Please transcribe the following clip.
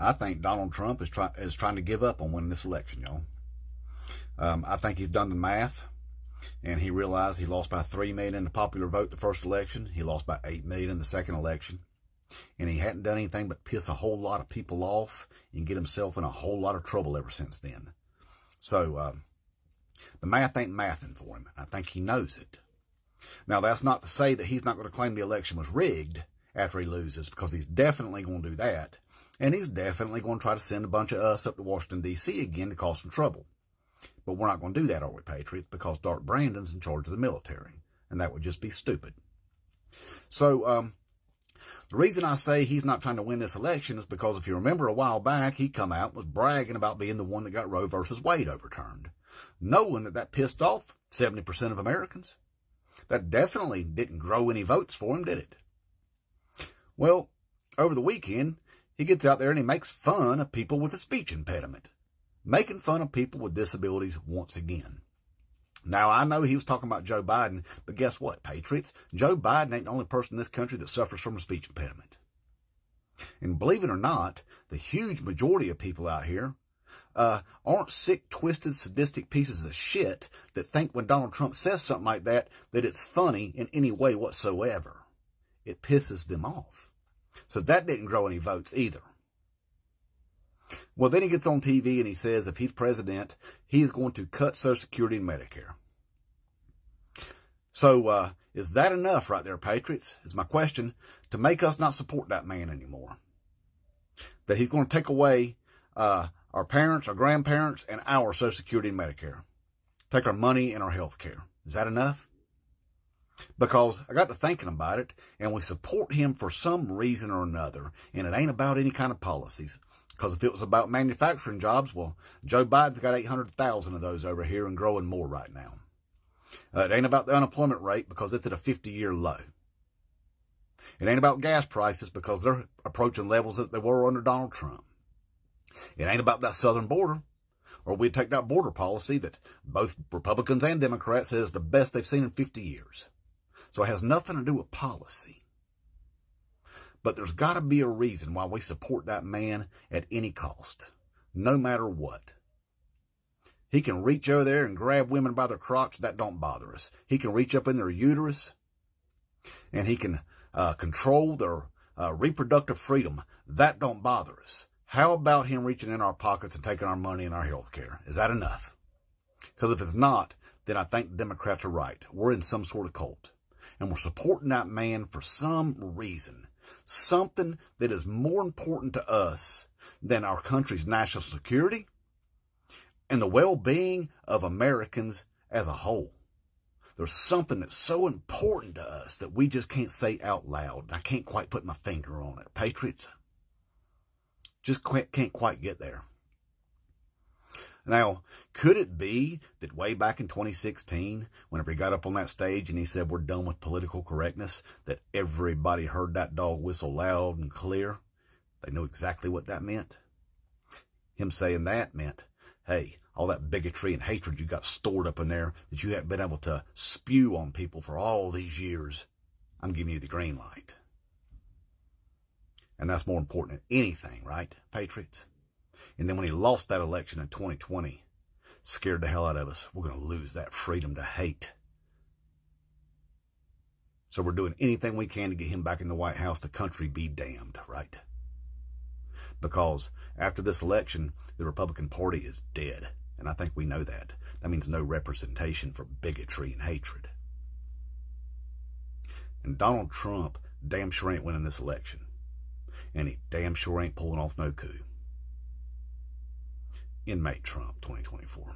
I think Donald Trump is trying to give up on winning this election, y'all. I think he's done the math, and he realized he lost by 3 million in the popular vote the first election. He lost by 8 million in the second election. And he hadn't done anything but piss a whole lot of people off and get himself in a whole lot of trouble ever since then. So, the math ain't mathing for him. I think he knows it. Now, that's not to say that he's not going to claim the election was rigged after he loses, because he's definitely going to do that. And he's definitely going to try to send a bunch of us up to Washington, D.C. again to cause some trouble. But we're not going to do that, are we, Patriots? Because Dark Brandon's in charge of the military. And that would just be stupid. So, the reason I say he's not trying to win this election is because if you remember a while back, he come out and was bragging about being the one that got Roe versus Wade overturned, knowing that pissed off 70% of Americans. That definitely didn't grow any votes for him, did it? Well, over the weekend, he gets out there and he makes fun of people with a speech impediment, making fun of people with disabilities once again. Now, I know he was talking about Joe Biden, but guess what, Patriots? Joe Biden ain't the only person in this country that suffers from a speech impediment. And believe it or not, the huge majority of people out here aren't sick, twisted, sadistic pieces of shit that think when Donald Trump says something like that it's funny in any way whatsoever. It pisses them off. So that didn't grow any votes either. Well, then he gets on TV and he says if he's president, he's going to cut Social Security and Medicare. So, is that enough right there, Patriots, is my question, to make us not support that man anymore? That he's going to take away our parents, our grandparents, and our Social Security and Medicare. Take our money and our health care. Is that enough? Because I got to thinking about it, and we support him for some reason or another, and it ain't about any kind of policies. Because if it was about manufacturing jobs, well, Joe Biden's got 800,000 of those over here and growing more right now. It ain't about the unemployment rate because it's at a 50-year low. It ain't about gas prices because they're approaching levels that they were under Donald Trump. It ain't about that southern border, or we'd take that border policy that both Republicans and Democrats say is the best they've seen in 50 years. So it has nothing to do with policy. But there's got to be a reason why we support that man at any cost, no matter what. He can reach over there and grab women by their crotch. That don't bother us. He can reach up in their uterus, and he can control their reproductive freedom. That don't bother us. How about him reaching in our pockets and taking our money and our health care? Is that enough? Because if it's not, then I think the Democrats are right. We're in some sort of cult. And we're supporting that man for some reason. Something that is more important to us than our country's national security and the well-being of Americans as a whole. There's something that's so important to us that we just can't say out loud. I can't quite put my finger on it. Patriots, just can't quite get there. Now, could it be that way back in 2016, whenever he got up on that stage and he said, we're done with political correctness, that everybody heard that dog whistle loud and clear? They knew exactly what that meant. Him saying that meant, hey, all that bigotry and hatred you got stored up in there that you haven't been able to spew on people for all these years, I'm giving you the green light. And that's more important than anything, right, Patriots? And then when he lost that election in 2020, scared the hell out of us. We're going to lose that freedom to hate. So we're doing anything we can to get him back in the White House. The country be damned, right? Because after this election, the Republican Party is dead. And I think we know that. That means no representation for bigotry and hatred. And Donald Trump damn sure ain't winning this election. And he damn sure ain't pulling off no coup. Inmate Trump 2024.